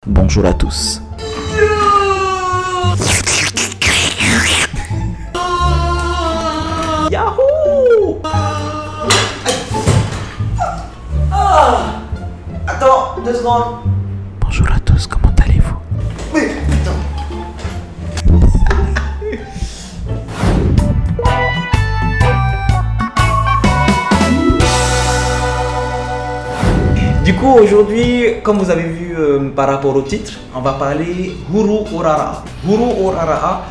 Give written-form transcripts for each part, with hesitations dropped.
Bonjour à tous. Yahoo! Attends, 2 secondes. Bonjour à tous, comment allez-vous? Mais putain. Du coup, aujourd'hui, comme vous avez vu par rapport au titre, on va parler Huru Urara. Huru Urara,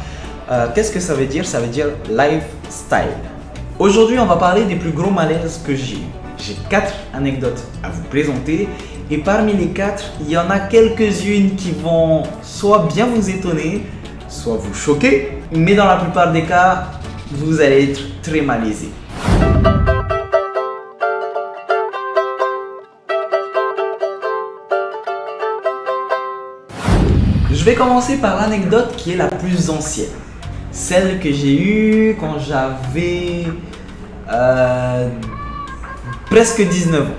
qu'est-ce que ça veut dire? Ça veut dire lifestyle. Aujourd'hui, on va parler des plus gros malaises que j'ai eu. J'ai 4 anecdotes à vous présenter et parmi les 4, il y en a quelques-unes qui vont soit bien vous étonner, soit vous choquer, mais dans la plupart des cas, vous allez être très malaisé. Je vais commencer par l'anecdote qui est la plus ancienne. Celle que j'ai eue quand j'avais presque 19 ans.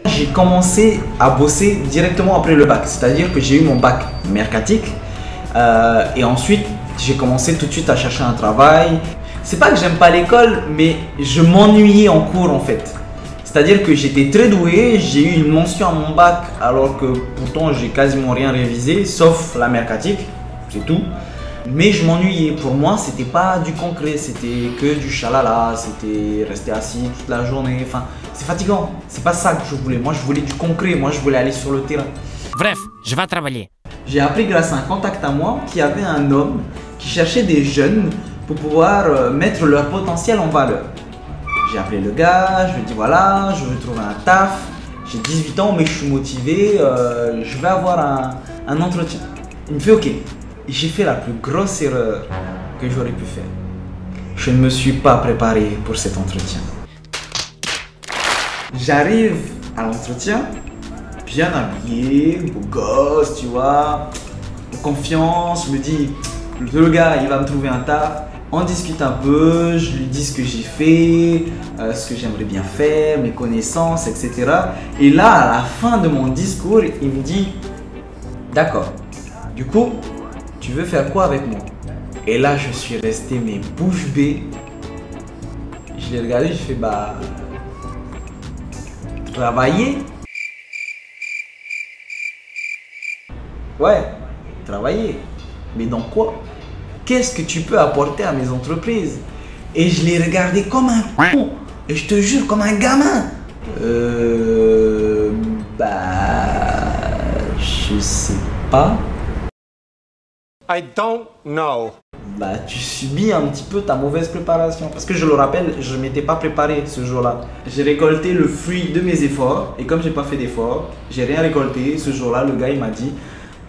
J'ai commencé à bosser directement après le bac. C'est-à-dire que j'ai eu mon bac mercatique et ensuite j'ai commencé tout de suite à chercher un travail. C'est pas que j'aime pas l'école, mais je m'ennuyais en cours en fait. C'est-à-dire que j'étais très doué, j'ai eu une mention à mon bac alors que pourtant j'ai quasiment rien révisé sauf la mercatique, c'est tout. Mais je m'ennuyais, pour moi c'était pas du concret, c'était que du chalala, c'était rester assis toute la journée, enfin c'est fatigant, c'est pas ça que je voulais, moi je voulais du concret, moi je voulais aller sur le terrain. Bref, je vais travailler. J'ai appris grâce à un contact à moi qui avait un homme qui cherchait des jeunes pour pouvoir mettre leur potentiel en valeur. J'ai appelé le gars, je lui ai dit voilà, je veux trouver un taf, j'ai 18 ans mais je suis motivé, je vais avoir un entretien. Il me fait ok. J'ai fait la plus grosse erreur que j'aurais pu faire. Je ne me suis pas préparé pour cet entretien. J'arrive à l'entretien, bien habillé, beau gosse, tu vois, confiance, je me dis, le gars il va me trouver un taf. On discute un peu, je lui dis ce que j'ai fait, ce que j'aimerais bien faire, mes connaissances, etc. Et là, à la fin de mon discours, il me dit d'accord, du coup, tu veux faire quoi avec moi? Et là, je suis resté mes bouche bée. Je l'ai regardé, je fais bah. Travailler? Ouais, travailler. Mais dans quoi? Qu'est-ce que tu peux apporter à mes entreprises? Et je l'ai regardé comme un con. Et je te jure, comme un gamin. Je sais pas. I don't know. Bah, tu subis un petit peu ta mauvaise préparation. Parce que je le rappelle, je ne m'étais pas préparé ce jour-là. J'ai récolté le fruit de mes efforts. Et comme j'ai pas fait d'efforts, j'ai rien récolté. Ce jour-là, le gars, il m'a dit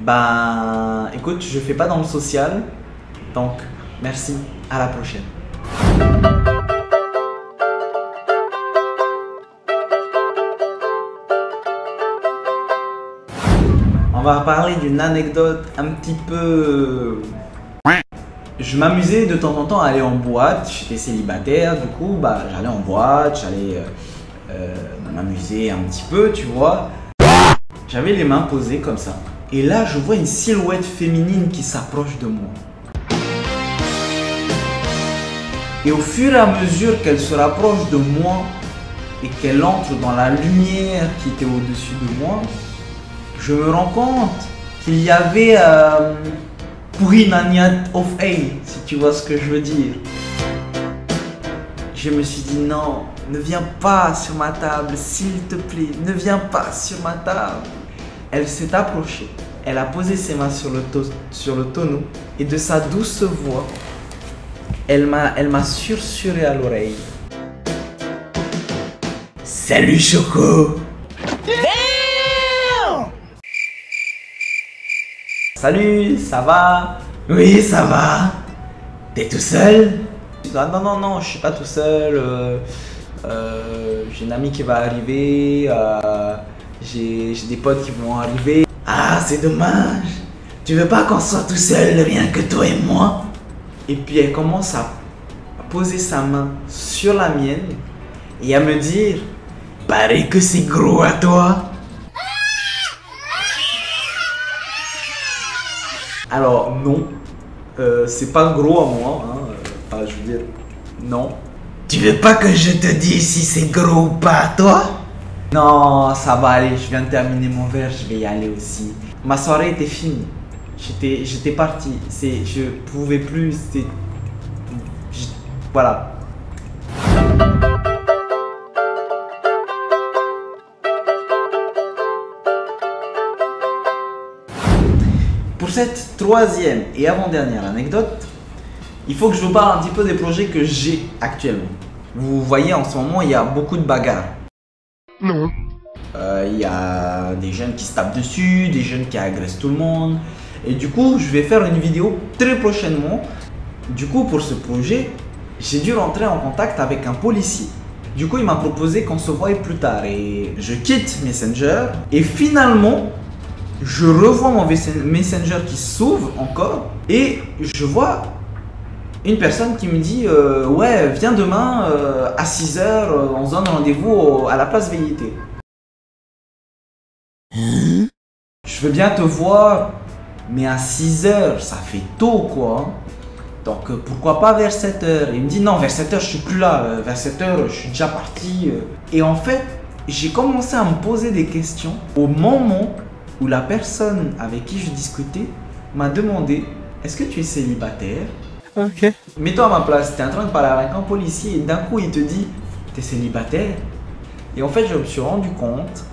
bah, écoute, je fais pas dans le social. Donc, merci, à la prochaine. On va parler d'une anecdote un petit peu... Je m'amusais de temps en temps à aller en boîte, j'étais célibataire, du coup bah, j'allais en boîte, j'allais m'amuser un petit peu, tu vois. J'avais les mains posées comme ça. Et là, je vois une silhouette féminine qui s'approche de moi. Et au fur et à mesure qu'elle se rapproche de moi et qu'elle entre dans la lumière qui était au-dessus de moi, je me rends compte qu'il y avait Purinaniat of A, si tu vois ce que je veux dire. Je me suis dit non, ne viens pas sur ma table, s'il te plaît, ne viens pas sur ma table. Elle s'est approchée, elle a posé ses mains sur le tonneau et de sa douce voix, elle m'a susurré à l'oreille. Salut Choco! Salut, ça va? Oui, ça va. T'es tout seul? Ah, non, je suis pas tout seul. J'ai une amie qui va arriver. J'ai des potes qui vont arriver. Ah, c'est dommage. Tu veux pas qu'on soit tout seul, rien que toi et moi? Et puis elle commence à poser sa main sur la mienne et à me dire, paraît que c'est gros à toi. Alors non, c'est pas gros à moi, hein. Enfin, je veux dire, non. Tu veux pas que je te dise si c'est gros ou pas, toi? Non, ça va aller, je viens de terminer mon verre, je vais y aller aussi. Ma soirée était finie. J'étais parti. Je pouvais plus. Voilà. Pour cette troisième et avant-dernière anecdote, il faut que je vous parle un petit peu des projets que j'ai actuellement. Vous voyez, en ce moment, il y a beaucoup de bagarres. Non. Il y a des jeunes qui se tapent dessus, des jeunes qui agressent tout le monde. Et du coup, je vais faire une vidéo très prochainement. Du coup, pour ce projet, j'ai dû rentrer en contact avec un policier. Du coup, il m'a proposé qu'on se voie plus tard. Et je quitte Messenger. Et finalement, je revois mon Messenger qui s'ouvre encore. Et je vois une personne qui me dit ouais, viens demain à 6 h, on se donne rendez-vous à la place VIT. Je veux bien te voir, mais à 6 h, ça fait tôt quoi. Donc pourquoi pas vers 7 h? Il me dit non, vers 7 h je suis plus là, vers 7 h je suis déjà parti. Et en fait, j'ai commencé à me poser des questions au moment où la personne avec qui je discutais m'a demandé est-ce que tu es célibataire? Ok. Mets-toi à ma place, tu es en train de parler avec un policier et d'un coup il te dit tu es célibataire? Et en fait, je me suis rendu compte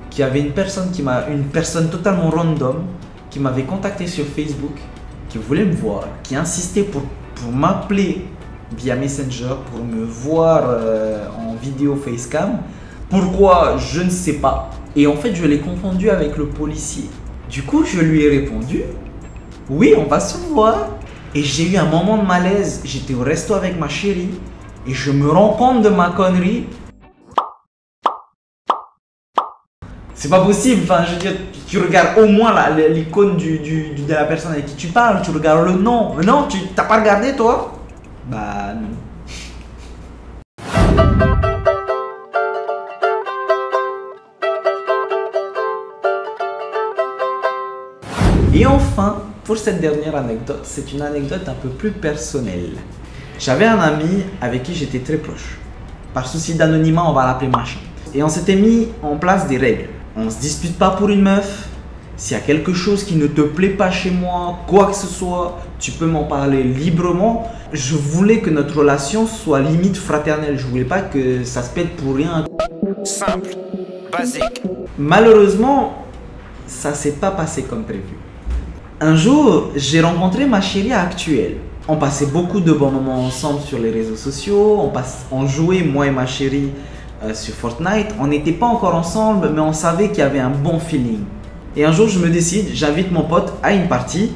qu'il y avait une personne totalement random qui m'avait contacté sur Facebook, qui voulait me voir, qui insistait pour m'appeler via Messenger, pour me voir en vidéo facecam. Pourquoi? Je ne sais pas. Et en fait, je l'ai confondu avec le policier. Du coup, je lui ai répondu oui, on va se voir. Et j'ai eu un moment de malaise. J'étais au resto avec ma chérie et je me rends compte de ma connerie. C'est pas possible, enfin je veux dire, tu regardes au moins l'icône de la personne avec qui tu parles, tu regardes le nom. Non, tu t'as pas regardé toi? Bah non. Et enfin, pour cette dernière anecdote, c'est une anecdote un peu plus personnelle. J'avais un ami avec qui j'étais très proche. Par souci d'anonymat, on va l'appeler machin. Et on s'était mis en place des règles. On ne se dispute pas pour une meuf. S'il y a quelque chose qui ne te plaît pas chez moi, quoi que ce soit, tu peux m'en parler librement. Je voulais que notre relation soit limite fraternelle. Je voulais pas que ça se pète pour rien. Simple, basique. Malheureusement, ça s'est pas passé comme prévu. Un jour, j'ai rencontré ma chérie actuelle. On passait beaucoup de bons moments ensemble sur les réseaux sociaux. On jouait, moi et ma chérie, sur Fortnite. On n'était pas encore ensemble, mais on savait qu'il y avait un bon feeling. Et un jour, je me décide, j'invite mon pote à une partie.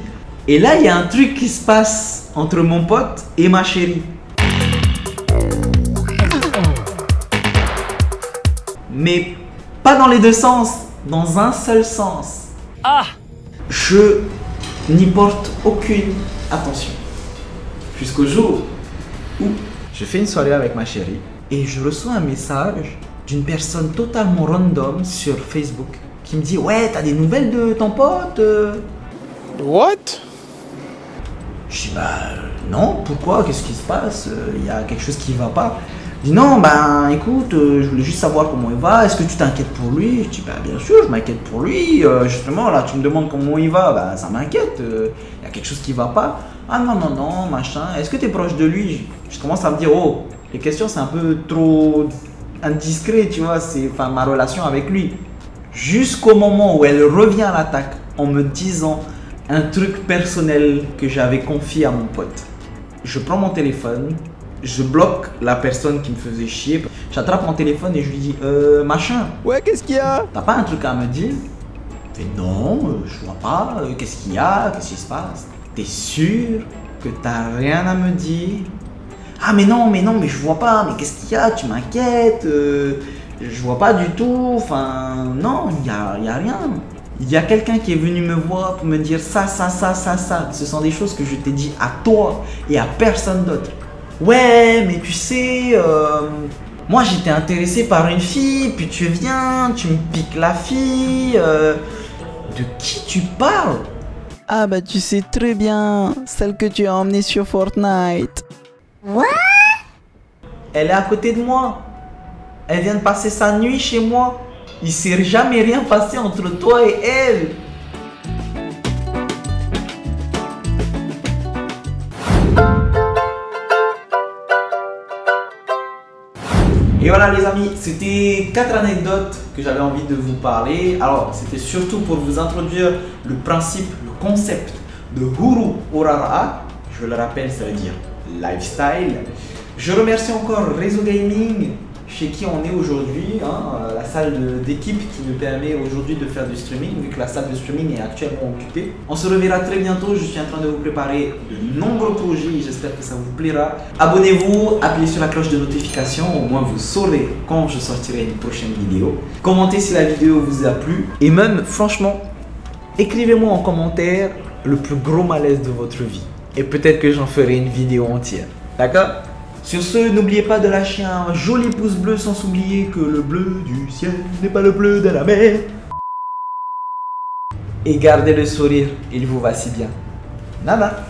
Et là, il y a un truc qui se passe entre mon pote et ma chérie. Mais pas dans les deux sens, dans un seul sens. Ah! Je n'y porte aucune attention. Jusqu'au jour où je fais une soirée avec ma chérie et je reçois un message d'une personne totalement random sur Facebook qui me dit ouais, t'as des nouvelles de ton pote? What? Je dis bah non, pourquoi? Qu'est-ce qui se passe? Il y a quelque chose qui va pas. Je dis non, ben écoute, je voulais juste savoir comment il va, est-ce que tu t'inquiètes pour lui? Je dis bah bien sûr, je m'inquiète pour lui, justement là tu me demandes comment il va, bah ça m'inquiète, il y a quelque chose qui va pas. Ah non, non, non, machin, est-ce que tu es proche de lui? Je commence à me dire, oh, les questions c'est un peu trop indiscret, tu vois, c'est enfin ma relation avec lui. Jusqu'au moment où elle revient à l'attaque en me disant un truc personnel que j'avais confié à mon pote. Je prends mon téléphone, je bloque la personne qui me faisait chier. J'attrape mon téléphone et je lui dis machin. Ouais, qu'est-ce qu'il y a? T'as pas un truc à me dire? Il fait non, je vois pas. Qu'est-ce qu'il y a? Qu'est-ce qui se passe? T'es sûr que t'as rien à me dire? Ah mais non, mais je vois pas. Mais qu'est-ce qu'il y a? Tu m'inquiètes. Je vois pas du tout. Enfin non, y a rien. Il y a quelqu'un qui est venu me voir pour me dire ça. Ce sont des choses que je t'ai dit à toi et à personne d'autre. Ouais, mais tu sais, moi j'étais intéressé par une fille, puis tu viens, tu me piques la fille. De qui tu parles? Ah bah tu sais très bien, celle que tu as emmenée sur Fortnite. Elle est à côté de moi. Elle vient de passer sa nuit chez moi. Il s'est jamais rien passé entre toi et elle. Et voilà les amis, c'était 4 anecdotes que j'avais envie de vous parler. Alors c'était surtout pour vous introduire le principe, le concept de Huru Urara. Je le rappelle, ça veut dire lifestyle. Je remercie encore Réseau Gaming, chez qui on est aujourd'hui, la salle d'équipe qui nous permet aujourd'hui de faire du streaming, vu que la salle de streaming est actuellement occupée. On se reverra très bientôt, je suis en train de vous préparer de nombreux projets et j'espère que ça vous plaira. Abonnez-vous, appuyez sur la cloche de notification, au moins vous saurez quand je sortirai une prochaine vidéo. Commentez si la vidéo vous a plu et même, franchement, écrivez-moi en commentaire le plus gros malaise de votre vie. Et peut-être que j'en ferai une vidéo entière, d'accord ? Sur ce, n'oubliez pas de lâcher un joli pouce bleu sans oublier que le bleu du ciel n'est pas le bleu de la mer. Et gardez le sourire, il vous va si bien. Nada.